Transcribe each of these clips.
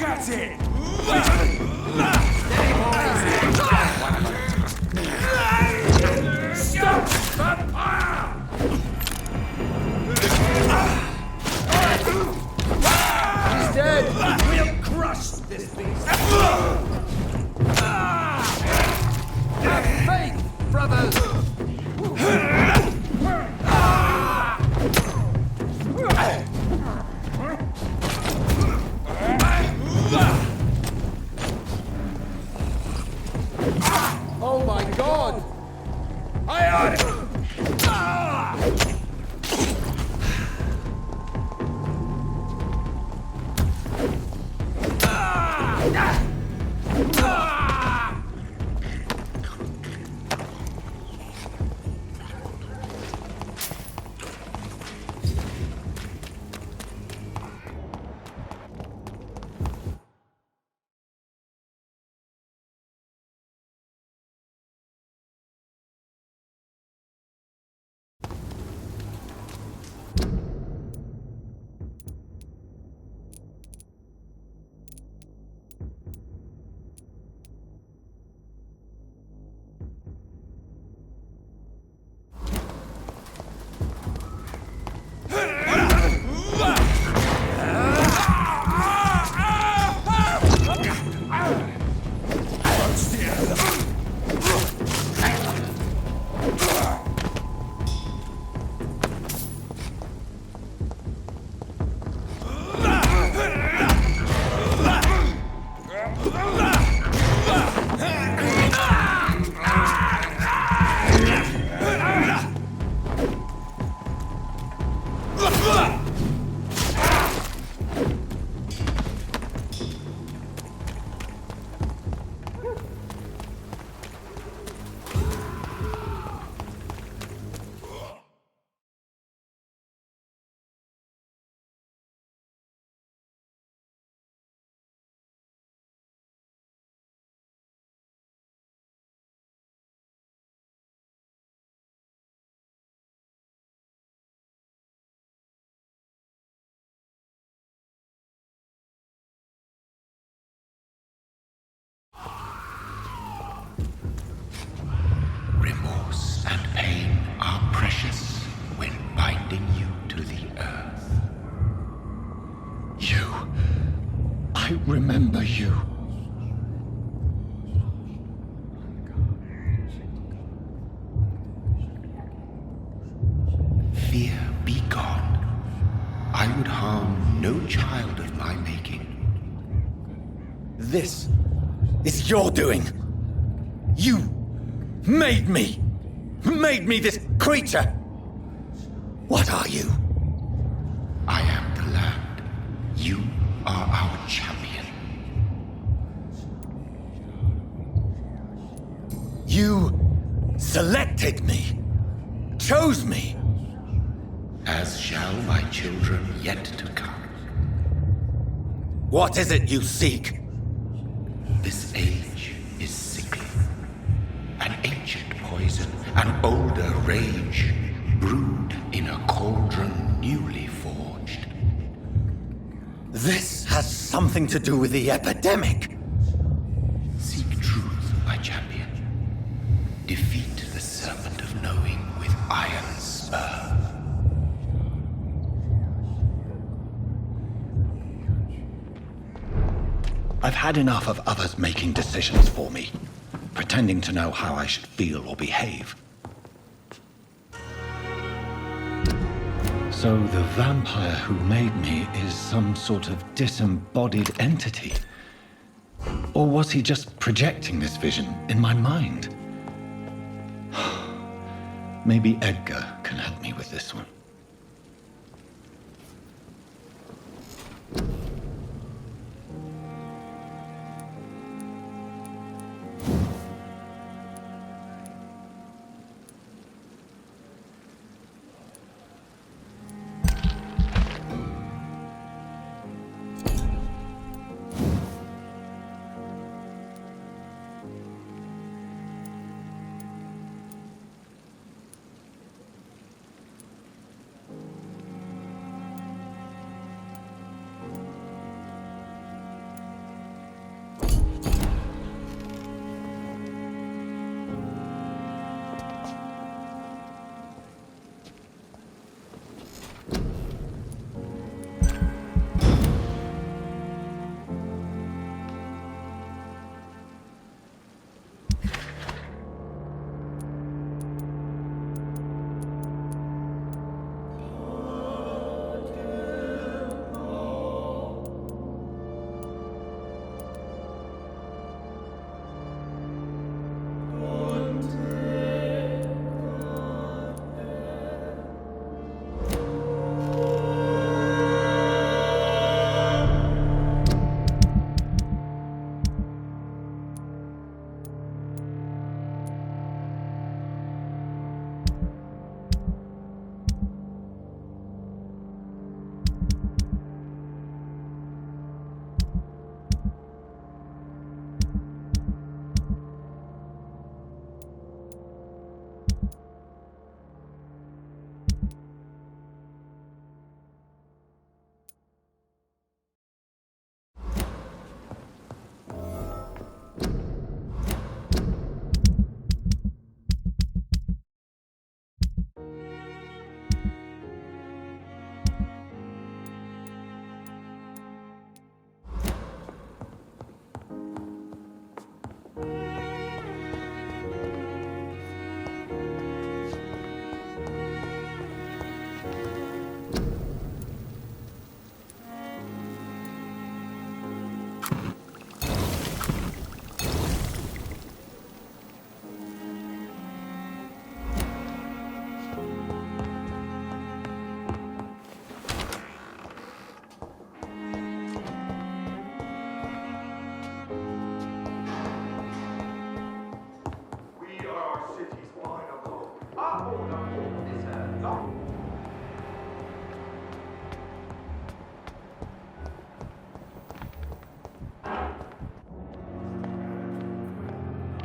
at it! Stop! Vampire! He's dead! We'll crush this beast! Have faith, brothers! Oh my God! I Remorse and pain are precious when binding you to the earth. I remember you. Fear be gone. I would harm no child of my making. This is your doing. You made me this creature. What are you? I am the land. You are our champion. You selected me, chose me. As shall my children yet to come. What is it you seek? This age is sickly. An ancient poison, an older rage, brewed in a cauldron newly forged. This has something to do with the epidemic. Seek truth, my champion. Defeat the serpent of knowing with iron spur. I've had enough of others making decisions for me, pretending to know how I should feel or behave. So the vampire who made me is some sort of disembodied entity? Or was he just projecting this vision in my mind? Maybe Edgar can help me with this one.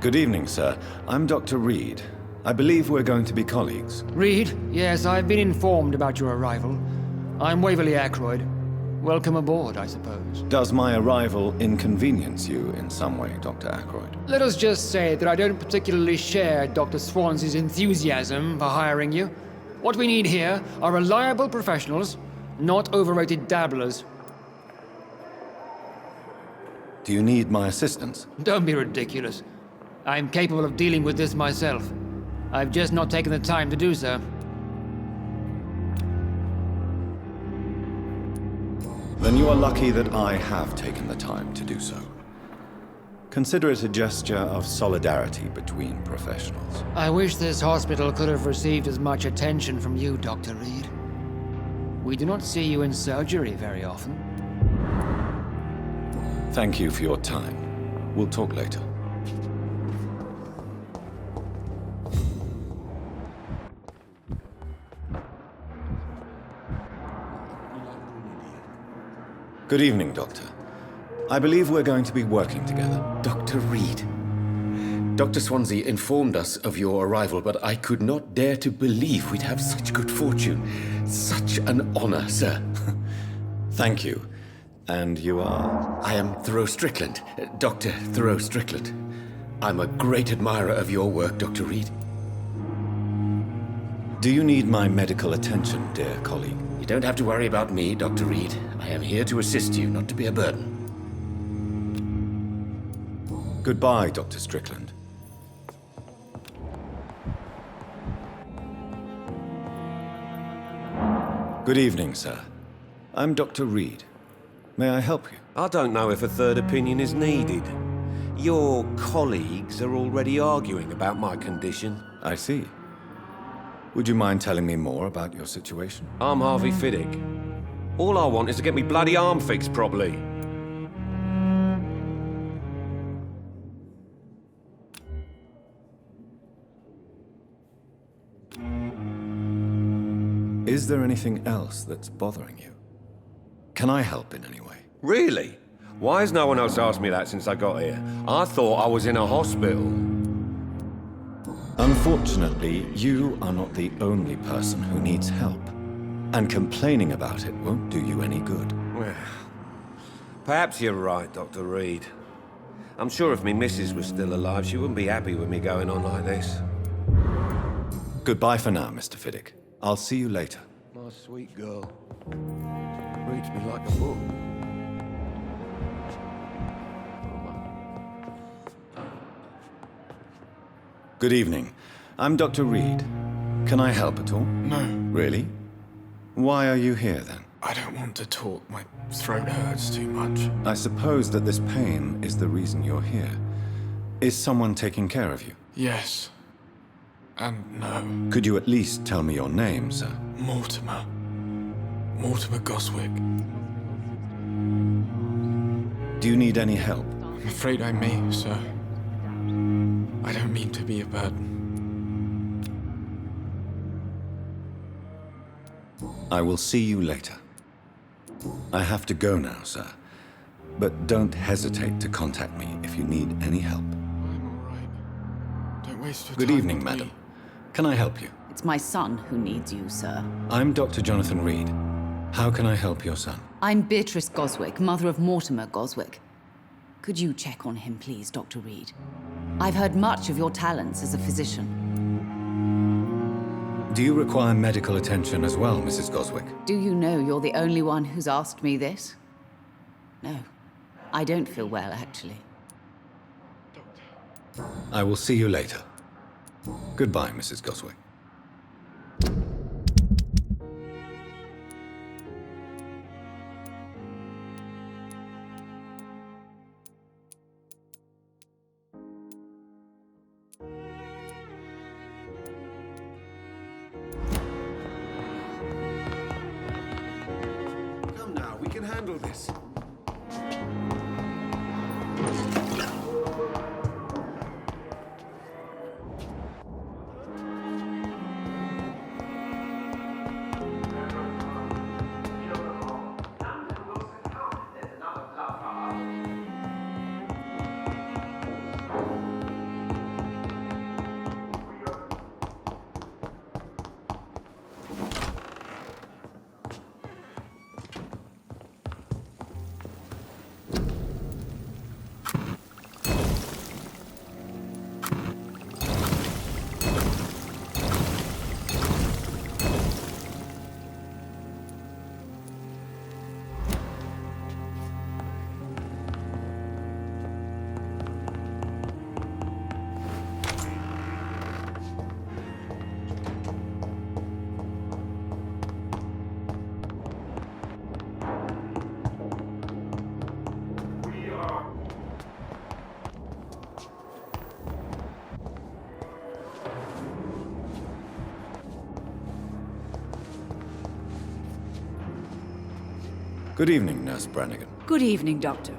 Good evening, sir. I'm Dr. Reid. I believe we're going to be colleagues. Reid? Yes, I've been informed about your arrival. I'm Waverly Ackroyd. Welcome aboard, I suppose. Does my arrival inconvenience you in some way, Dr. Ackroyd? Let us just say that I don't particularly share Dr. Swansea's enthusiasm for hiring you. What we need here are reliable professionals, not overrated dabblers. Do you need my assistance? Don't be ridiculous. I'm capable of dealing with this myself. I've just not taken the time to do so. Then you are lucky that I have taken the time to do so. Consider it a gesture of solidarity between professionals. I wish this hospital could have received as much attention from you, Dr. Reid. We do not see you in surgery very often. Thank you for your time. We'll talk later. Good evening, Doctor. I believe we're going to be working together. Dr. Reid. Dr. Swansea informed us of your arrival, but I could not dare to believe we'd have such good fortune. Such an honor, sir. Thank you. And you are? I am Thoreau Strickland, Dr. Thoreau Strickland. I'm a great admirer of your work, Dr. Reid. Do you need my medical attention, dear colleague? You don't have to worry about me, Dr. Reid. I am here to assist you, not to be a burden. Goodbye, Dr. Strickland. Good evening, sir. I'm Dr. Reid. May I help you? I don't know if a third opinion is needed. Your colleagues are already arguing about my condition. I see. Would you mind telling me more about your situation? I'm Harvey Fiddick. All I want is to get me bloody arm fixed properly. Is there anything else that's bothering you? Can I help in any way? Really? Why has no one else asked me that since I got here? I thought I was in a hospital. Unfortunately, you are not the only person who needs help. And complaining about it won't do you any good. Well, perhaps you're right, Dr. Reid. I'm sure if me missus was still alive, she wouldn't be happy with me going on like this. Goodbye for now, Mr. Fiddick. I'll see you later. My sweet girl. Reads me like a book. Good evening. I'm Dr. Reid. Can I help at all? No, Really? Why are you here then? I don't want to talk. My throat hurts too much. I suppose that this pain is the reason you're here. Is someone taking care of you? Yes. And no. Could you at least tell me your name, sir? Mortimer. Mortimer Goswick. Do you need any help? I'm afraid I may, sir. I don't mean to be a burden. I will see you later. I have to go now, sir. But don't hesitate to contact me if you need any help. I'm all right. Don't waste your Good time evening, with me. madam. Can I help you? It's my son who needs you, sir. I'm Dr. Jonathan Reid. How can I help your son? I'm Beatrice Goswick, mother of Mortimer Goswick. Could you check on him, please, Dr. Reid? I've heard much of your talents as a physician. Do you require medical attention as well, Mrs. Goswick? Do you know you're the only one who's asked me this? No. I don't feel well, actually. I will see you later. Goodbye, Mrs. Goswick. Come now, we can handle this. Good evening, Nurse Brannigan. Good evening, Doctor.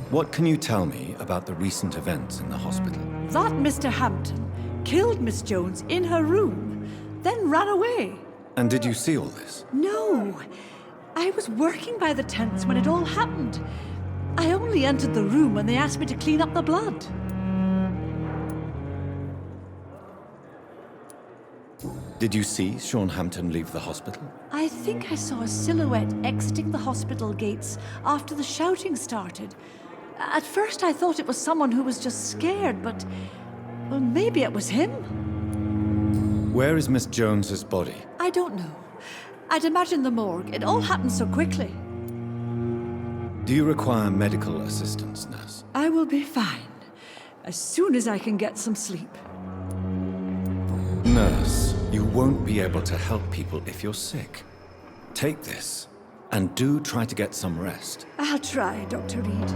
What can you tell me about the recent events in the hospital? That Mr. Hampton killed Miss Jones in her room, then ran away. And did you see all this? No. I was working by the tents when it all happened. I only entered the room when they asked me to clean up the blood. Did you see Sean Hampton leave the hospital? I think I saw a silhouette exiting the hospital gates after the shouting started. At first I thought it was someone who was just scared, but... well, maybe it was him. Where is Miss Jones's body? I don't know. I'd imagine the morgue. It all happened so quickly. Do you require medical assistance, nurse? I will be fine. As soon as I can get some sleep. Nurse, you won't be able to help people if you're sick. Take this, and do try to get some rest. I'll try, Dr. Reid.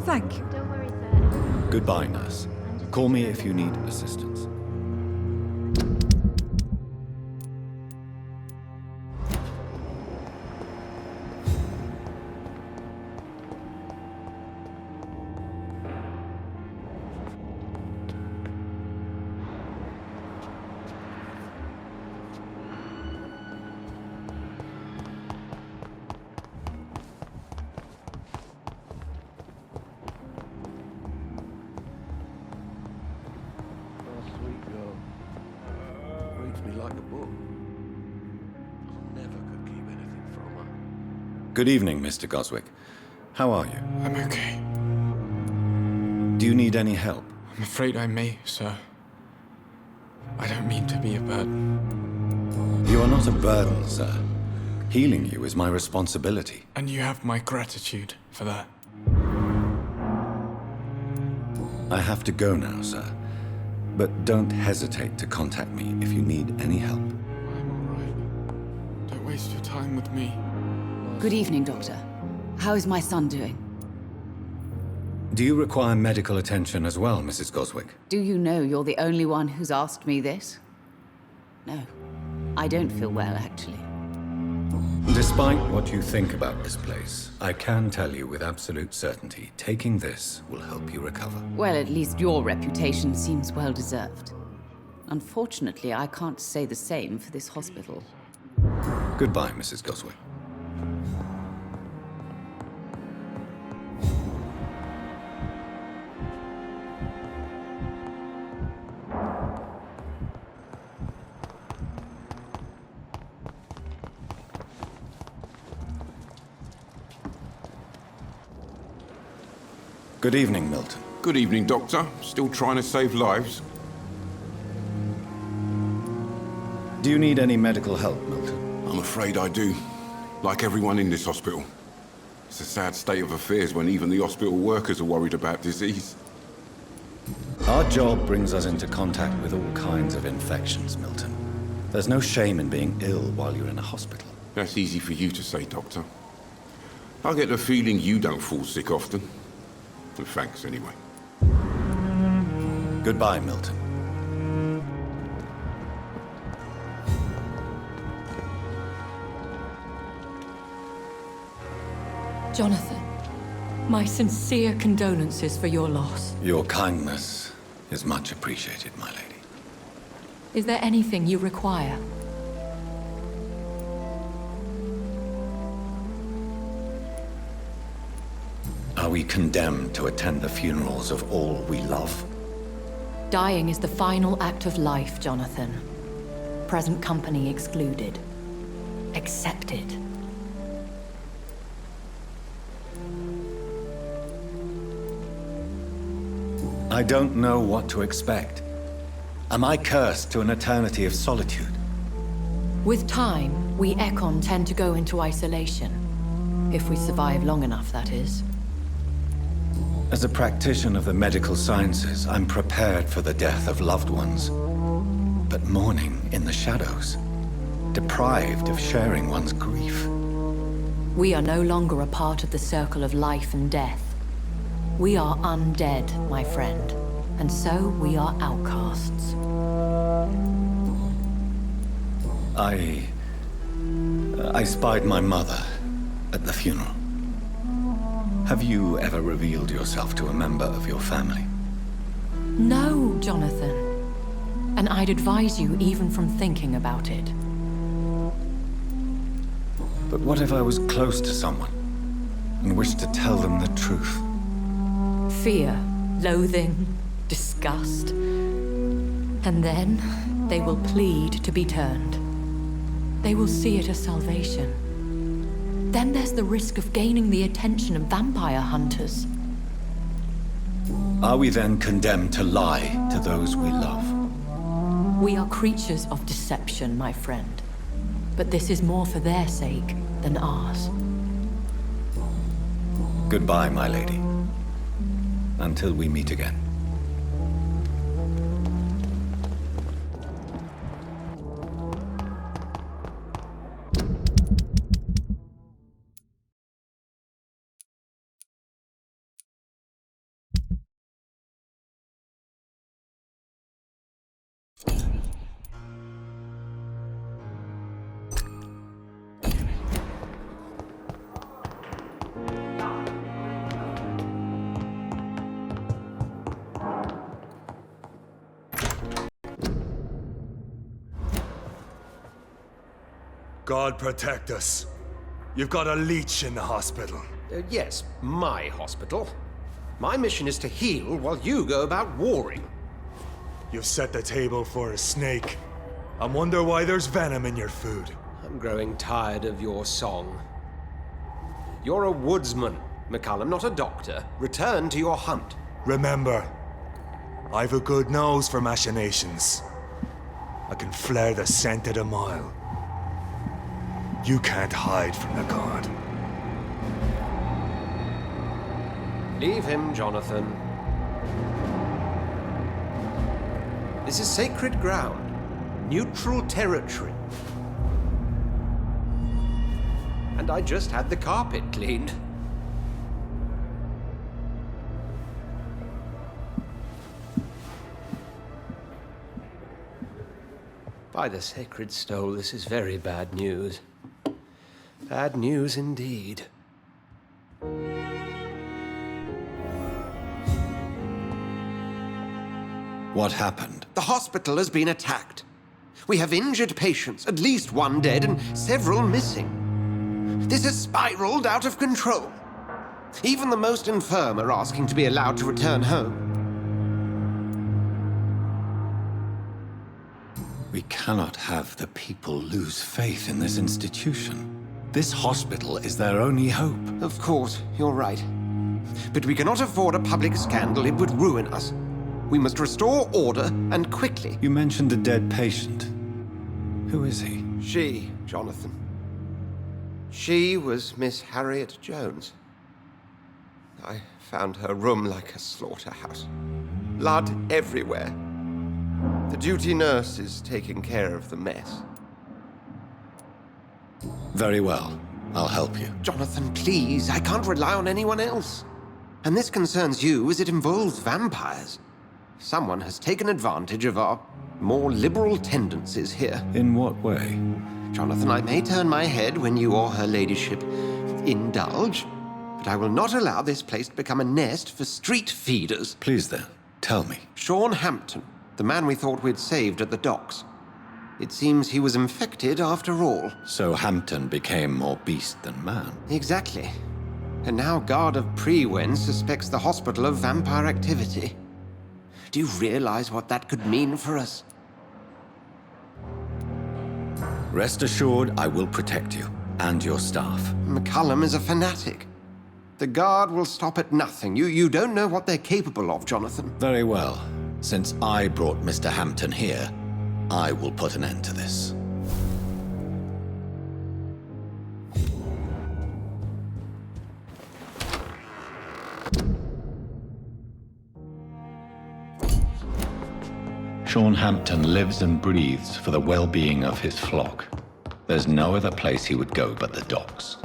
Thank you. Don't worry, sir. Goodbye, nurse. Call me if you need assistance. Good evening, Mr. Goswick. How are you? I'm okay. Do you need any help? I'm afraid I may, sir. I don't mean to be a burden. You are not a burden, sir. Healing you is my responsibility. And you have my gratitude for that. I have to go now, sir. But don't hesitate to contact me if you need any help. I'm all right. Don't waste your time with me. Good evening, Doctor. How is my son doing? Do you require medical attention as well, Mrs. Goswick? Do you know you're the only one who's asked me this? No. I don't feel well, actually. Despite what you think about this place, I can tell you with absolute certainty, taking this will help you recover. Well, at least your reputation seems well deserved. Unfortunately, I can't say the same for this hospital. Goodbye, Mrs. Goswick. Good evening, Milton. Good evening, Doctor. Still trying to save lives? Do you need any medical help, Milton? I'm afraid I do. Like everyone in this hospital. It's a sad state of affairs when even the hospital workers are worried about disease. Our job brings us into contact with all kinds of infections, Milton. There's no shame in being ill while you're in a hospital. That's easy for you to say, Doctor. I get the feeling you don't fall sick often. Well, thanks, anyway. Goodbye, Milton. Jonathan, my sincere condolences for your loss. Your kindness is much appreciated, my lady. Is there anything you require? Are we condemned to attend the funerals of all we love? Dying is the final act of life, Jonathan. Present company excluded. Accepted. I don't know what to expect. Am I cursed to an eternity of solitude? With time, we Ekon tend to go into isolation. If we survive long enough, that is. As a practitioner of the medical sciences, I'm prepared for the death of loved ones. But mourning in the shadows, deprived of sharing one's grief. We are no longer a part of the circle of life and death. We are undead, my friend, and so we are outcasts. I spied my mother at the funeral. Have you ever revealed yourself to a member of your family? No, Jonathan. And I'd advise you even from thinking about it. But what if I was close to someone and wished to tell them the truth? Fear, loathing, disgust. And then they will plead to be turned. They will see it as salvation. Then there's the risk of gaining the attention of vampire hunters. Are we then condemned to lie to those we love? We are creatures of deception, my friend. But this is more for their sake than ours. Goodbye, my lady. Until we meet again. God protect us. You've got a leech in the hospital. Yes, my hospital. My mission is to heal while you go about warring. You've set the table for a snake. I wonder why there's venom in your food. I'm growing tired of your song. You're a woodsman, McCullum, not a doctor. Return to your hunt. Remember, I've a good nose for machinations. I can flare the scent at a mile. You can't hide from the god. Leave him, Jonathan. This is sacred ground. Neutral territory. And I just had the carpet cleaned. By the sacred stole, this is very bad news. Bad news indeed. What happened? The hospital has been attacked. We have injured patients, at least one dead and several missing. This has spiraled out of control. Even the most infirm are asking to be allowed to return home. We cannot have the people lose faith in this institution. This hospital is their only hope. Of course, you're right. But we cannot afford a public scandal. It would ruin us. We must restore order, and quickly. You mentioned a dead patient. Who is he? She, Jonathan. She was Miss Harriet Jones. I found her room like a slaughterhouse. Blood everywhere. The duty nurse is taking care of the mess. Very well. I'll help you. Jonathan, please. I can't rely on anyone else. And this concerns you as it involves vampires. Someone has taken advantage of our more liberal tendencies here. In what way? Jonathan, I may turn my head when you or her ladyship indulge, but I will not allow this place to become a nest for street feeders. Please then, tell me. Sean Hampton, the man we thought we'd saved at the docks. It seems he was infected after all. So Hampton became more beast than man. Exactly. And now Guard of Prewen suspects the hospital of vampire activity. Do you realize what that could mean for us? Rest assured, I will protect you and your staff. McCullum is a fanatic. The Guard will stop at nothing. You don't know what they're capable of, Jonathan. Very well. Since I brought Mr. Hampton here, I will put an end to this. Sean Hampton lives and breathes for the well-being of his flock. There's no other place he would go but the docks.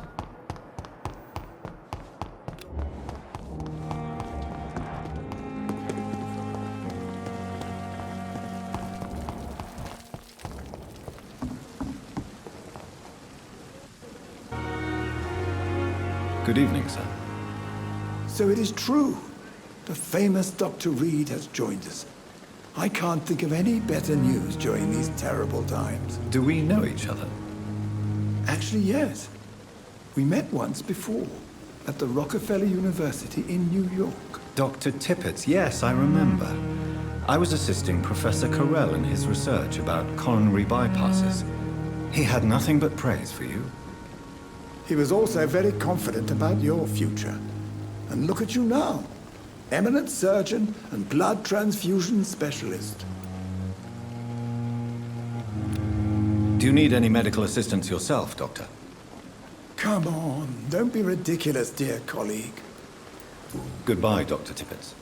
Good evening, sir. So it is true. The famous Dr. Reid has joined us. I can't think of any better news during these terrible times. Do we know each other? Actually, yes. We met once before, at the Rockefeller University in New York. Dr. Tippett, yes, I remember. I was assisting Professor Carell in his research about coronary bypasses. He had nothing but praise for you. He was also very confident about your future. And look at you now. Eminent surgeon and blood transfusion specialist. Do you need any medical assistance yourself, Doctor? Come on, don't be ridiculous, dear colleague. Goodbye, Dr. Tippett.